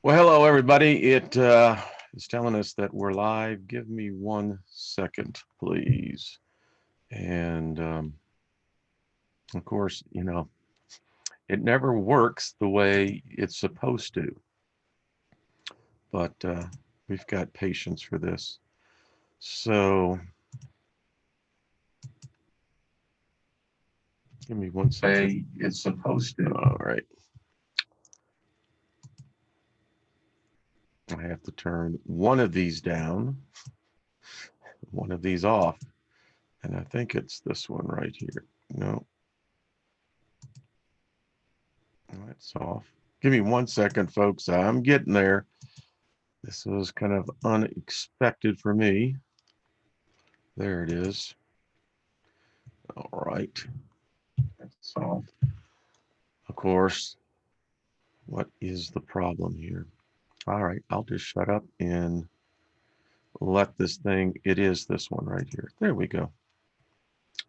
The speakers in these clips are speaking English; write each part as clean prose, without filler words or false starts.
Well, hello, everybody. It is telling us that we're live. Give me 1 second, please. And of course, it never works the way it's supposed to, but we've got patience for this. So give me 1 second. Way it's supposed to. All right. I have to turn one of these down, one of these off. And I think it's this one right here. No, that's off. Give me 1 second, folks. I'm getting there. This was kind of unexpected for me. There it is. All right. That's all. Of course, what is the problem here? All right, I'll just shut up and let this thing, it is this one right here. There we go.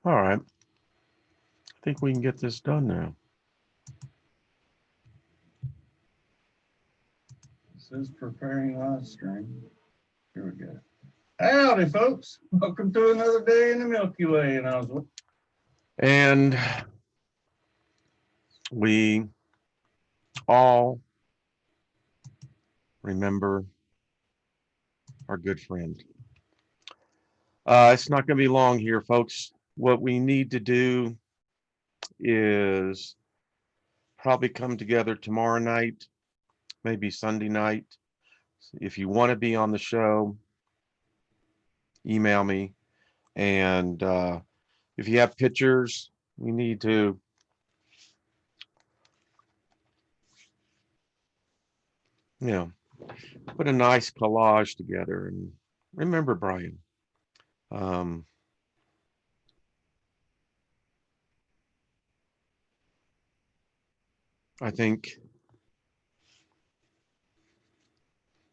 All right. I think we can get this done now. This is preparing live stream. Here we go. Howdy, folks. Welcome to another day in the Milky Way. And we all remember our good friend. It's not going to be long here, folks. What we need to do is probably come together tomorrow night, maybe Sunday night. If you want to be on the show, email me. And if you have pictures, we need to, you know, put a nice collage together and remember Brian. Um, I think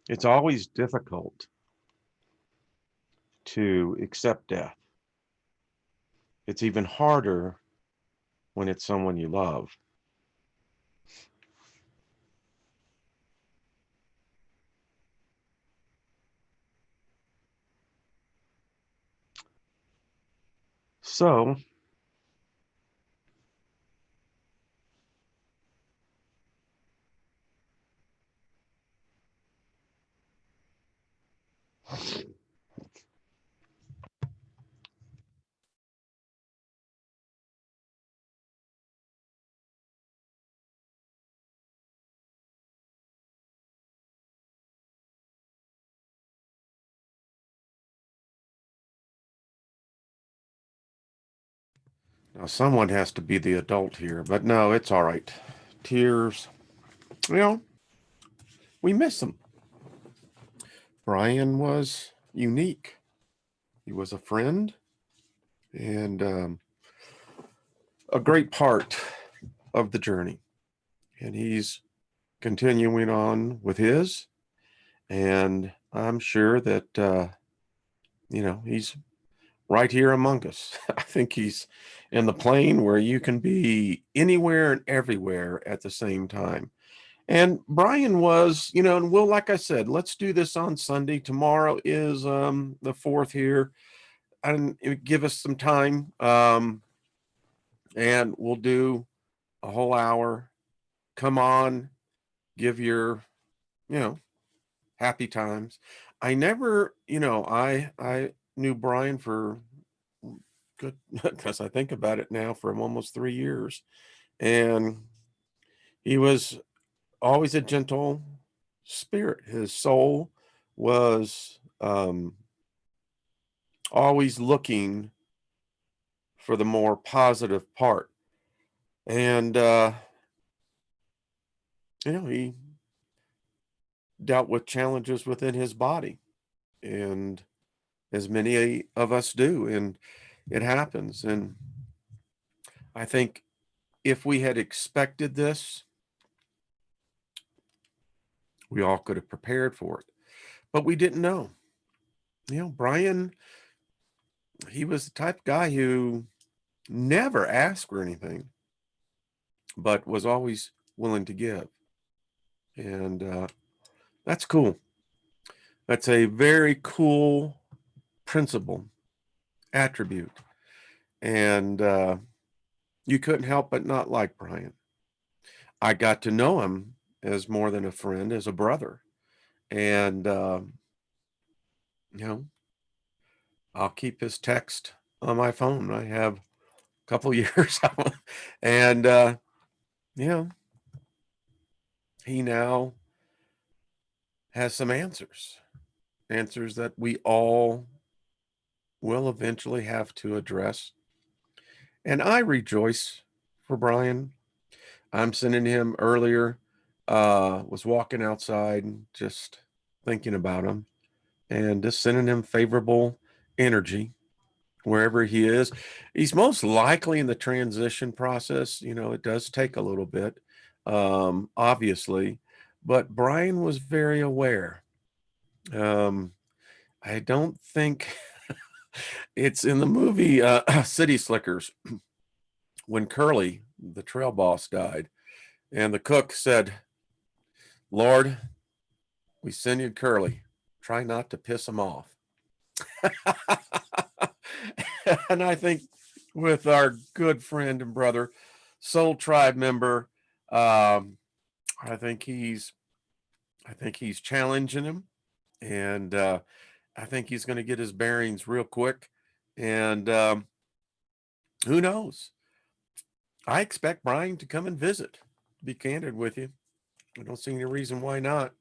it's always difficult to accept death. It's even harder when it's someone you love. So, now someone has to be the adult here, but no, it's all right. Tears, you know, we miss him. Brian was unique. He was a friend and a great part of the journey. And he's continuing on with his. And I'm sure that, he's right here among us. I think he's in the plane where you can be anywhere and everywhere at the same time. And Brian was, and Will, like I said, let's do this on Sunday. Tomorrow is the 4th here. And give us some time. And we'll do a whole hour. Come on, give your, you know, happy times. I never, I knew Brian for good because I think about it now for almost 3 years. And he was always a gentle spirit. His soul was always looking for the more positive part. And, he dealt with challenges within his body. And as many of us do. And it happens. And I think if we had expected this, we all could have prepared for it. But we didn't know. Brian, he was the type of guy who never asked for anything, but was always willing to give. And That's cool. That's a very cool principle, attribute. And you couldn't help but not like Brian. I got to know him as more than a friend, as a brother. And, you know, I'll keep his text on my phone. I have a couple years. And, you know, he now has some answers that we all will eventually have to address. And I rejoice for Brian. I'm sending him earlier, was walking outside and just thinking about him and just sending him favorable energy wherever he is. He's most likely in the transition process. You know, it does take a little bit, obviously, but Brian was very aware. Um, I don't think it's in the movie City Slickers when Curly, the trail boss, died, and the cook said, "Lord, we send you Curly. Try not to piss him off." And I think with our good friend and brother, Soul Tribe member, um, I think he's challenging him, and I think he's going to get his bearings real quick. And who knows? I expect Brian to come and visit. To be candid with you, I don't see any reason why not.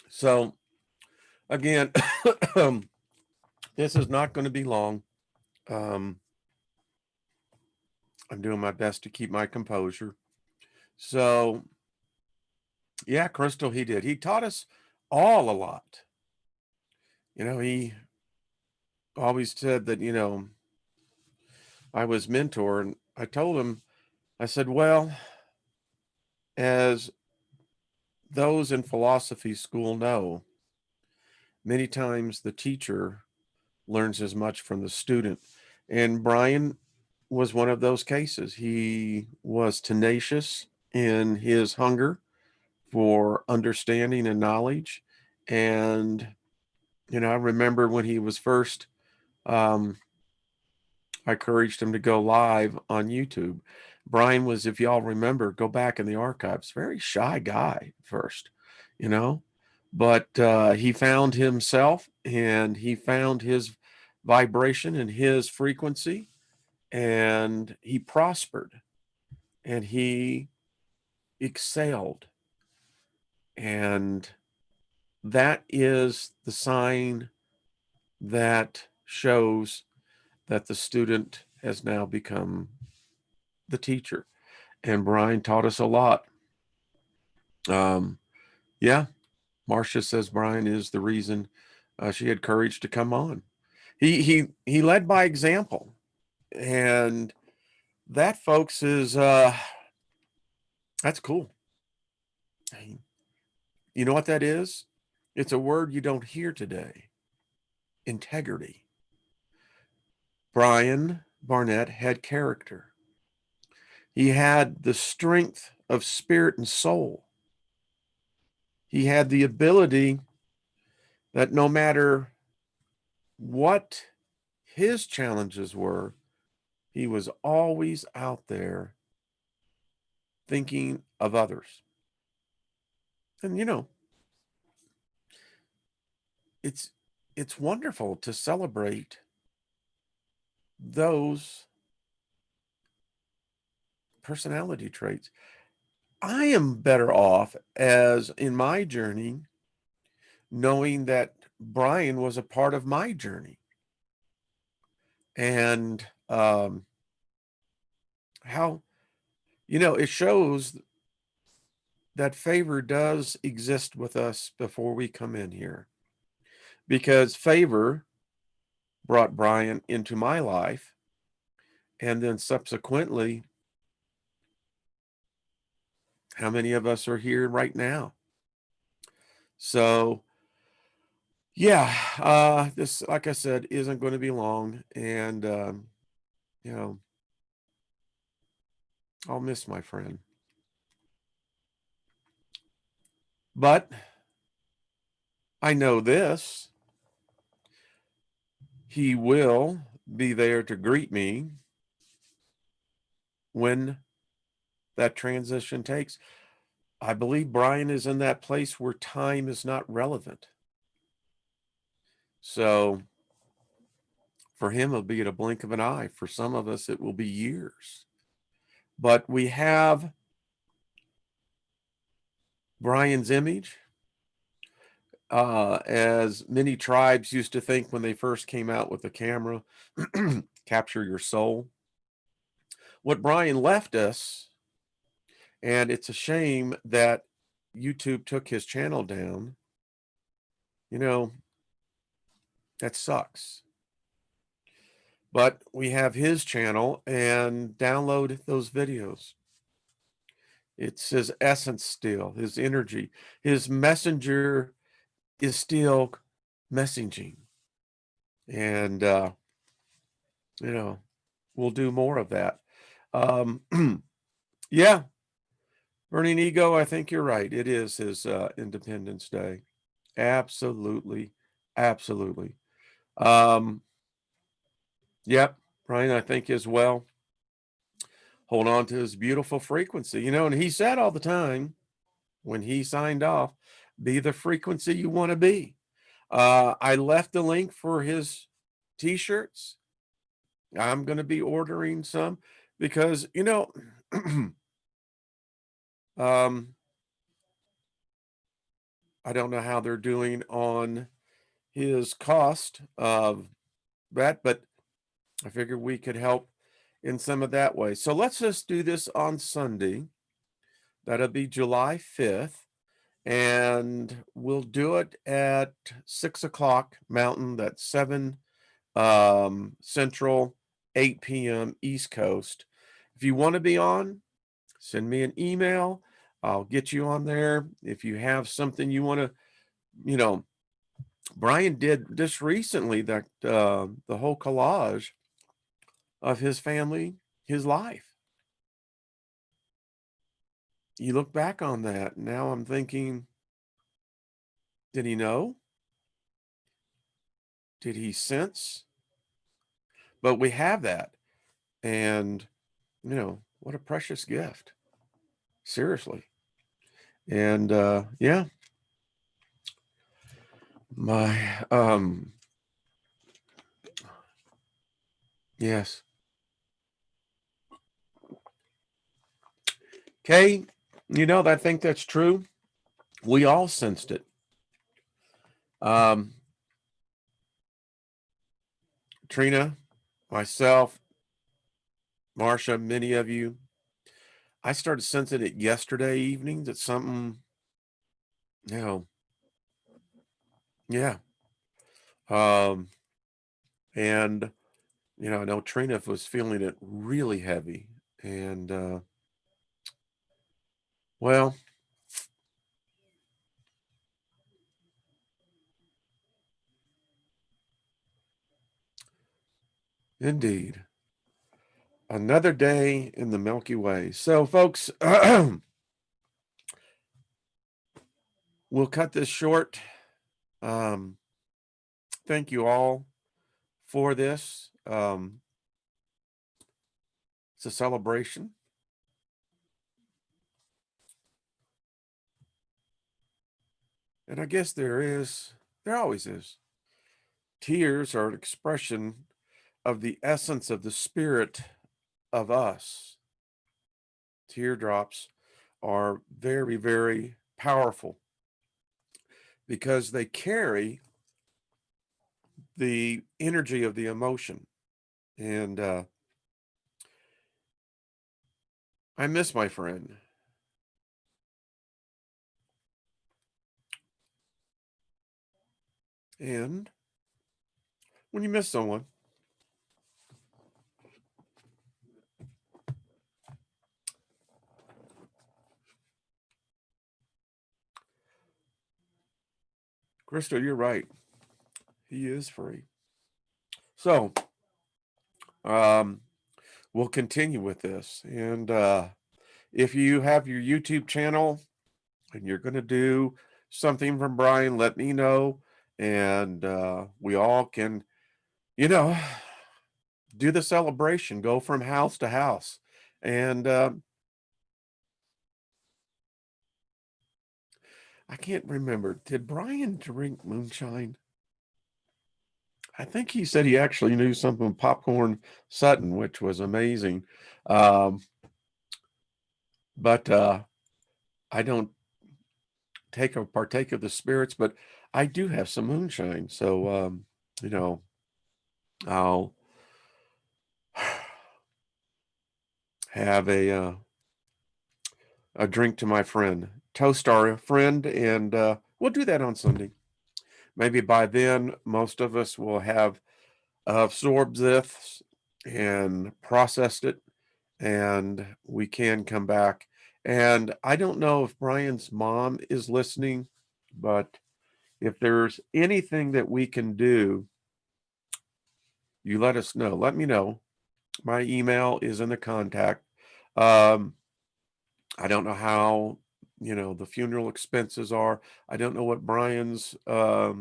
So again, this is not going to be long. Um, I'm doing my best to keep my composure. So yeah, Crystal, he did. He taught us all a lot. You know, he always said that, you know, I was mentor, and I told him, I said, well, as those in philosophy school know, many times the teacher learns as much from the student. And Brian was one of those cases. He was tenacious in his hunger for understanding and knowledge. And, you know, I remember when he was first, um, I encouraged him to go live on YouTube. Brian was, if y'all remember, go back in the archives, very shy guy first, you know, but he found himself and he found his vibration and his frequency, and he prospered and he excelled. And that is the sign that shows that the student has now become the teacher. And Brian taught us a lot. Um, yeah, Marcia says Brian is the reason she had courage to come on. He led by example, and that, folks, is that's cool. You know what that is? It's a word you don't hear today. Integrity. Brian Barnett had character. He had the strength of spirit and soul. He had the ability that no matter what his challenges were, he was always out there thinking of others. And you know, it's wonderful to celebrate those personality traits. I am better off as in my journey knowing that Brian was a part of my journey, and how, you know, it shows that favor does exist with us before we come in here, because favor brought Brian into my life, and then subsequently, how many of us are here right now? So yeah, this, like I said, isn't going to be long, and you know, I'll miss my friend. But I know this, he will be there to greet me when that transition takes. I believe Brian is in that place where time is not relevant. So for him, it'll be at a blink of an eye. For some of us, it will be years. But we have Brian's image, as many tribes used to think when they first came out with the camera, capture your soul. What Brian left us, and it's a shame that YouTube took his channel down, you know, that sucks. But we have his channel, and download those videos. It's his essence still, his energy, his messenger is still messaging. And, we'll do more of that. Yeah, Burning Ego, I think you're right. It is his Independence Day. Absolutely. Absolutely. Yep, Brian, I think as well. Hold on to his beautiful frequency, and he said all the time when he signed off, be the frequency you want to be. I left the link for his t-shirts. I'm going to be ordering some because, I don't know how they're doing on his cost of that, but I figured we could help in some of that way. So let's just do this on Sunday. That'll be July 5th. And we'll do it at 6 o'clock Mountain. That's 7 Central, 8 p.m. East Coast. If you want to be on, send me an email. I'll get you on there. If you have something you want to, Brian did just recently that the whole collage of his family, his life. You look back on that. Now I'm thinking, did he know? Did he sense? But we have that. And, what a precious gift. Seriously. And yeah. My yes. Kay, I think that's true. We all sensed it. Trina, myself, Marcia, many of you. I started sensing it yesterday evening that something, yeah. And I know Trina was feeling it really heavy. And well, indeed. Another day in the Milky Way. So, folks, we'll cut this short. Thank you all for this. It's a celebration. And I guess there always is. Tears are an expression of the essence of the spirit of us. Teardrops are very, very powerful because they carry the energy of the emotion. And I miss my friend. And when you miss someone, Crystal, you're right. He is free. So, we'll continue with this. And if you have your YouTube channel and you're going to do something from Brian, let me know. And we all can, you know, do the celebration, go from house to house. And I can't remember. Did Brian drink moonshine? I think he said he actually knew something popcorn Sutton, which was amazing. Um, but I don't partake of the spirits, but I do have some moonshine. So you know, I'll have a drink to my friend, toast our friend, and we'll do that on Sunday. Maybe by then, most of us will have absorbed this and processed it, and we can come back. And I don't know if Brian's mom is listening, but if there's anything that we can do, you let us know. Let me know. My email is in the contact. Um, I don't know how, the funeral expenses are. I don't know what Brian's uh,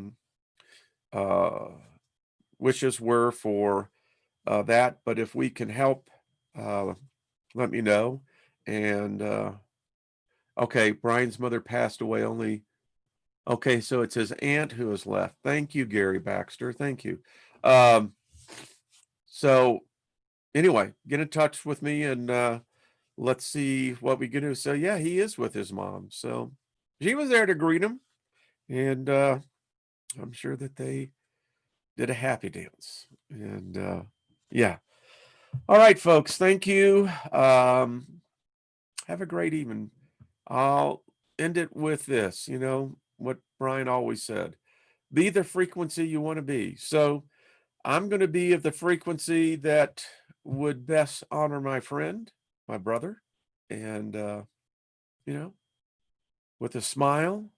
wishes were for that, but if we can help, uh, let me know. And okay, Brian's mother passed away only. Okay, so it's his aunt who is left. Thank you, Gary Baxter. Thank you. Um, so anyway, get in touch with me and let's see what we can do. So yeah, he is with his mom. So she was there to greet him, and I'm sure that they did a happy dance. And yeah. All right, folks. Thank you. Have a great evening. I'll end it with this, what Brian always said. Be the frequency you want to be. So I'm going to be of the frequency that would best honor my friend, my brother, and, with a smile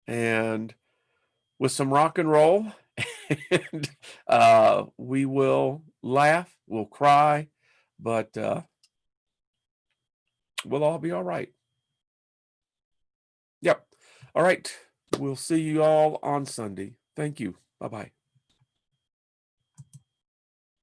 and with some rock and roll. And we will laugh, we'll cry, but we'll all be all right. Yep. All right. We'll see you all on Sunday. Thank you. Bye bye.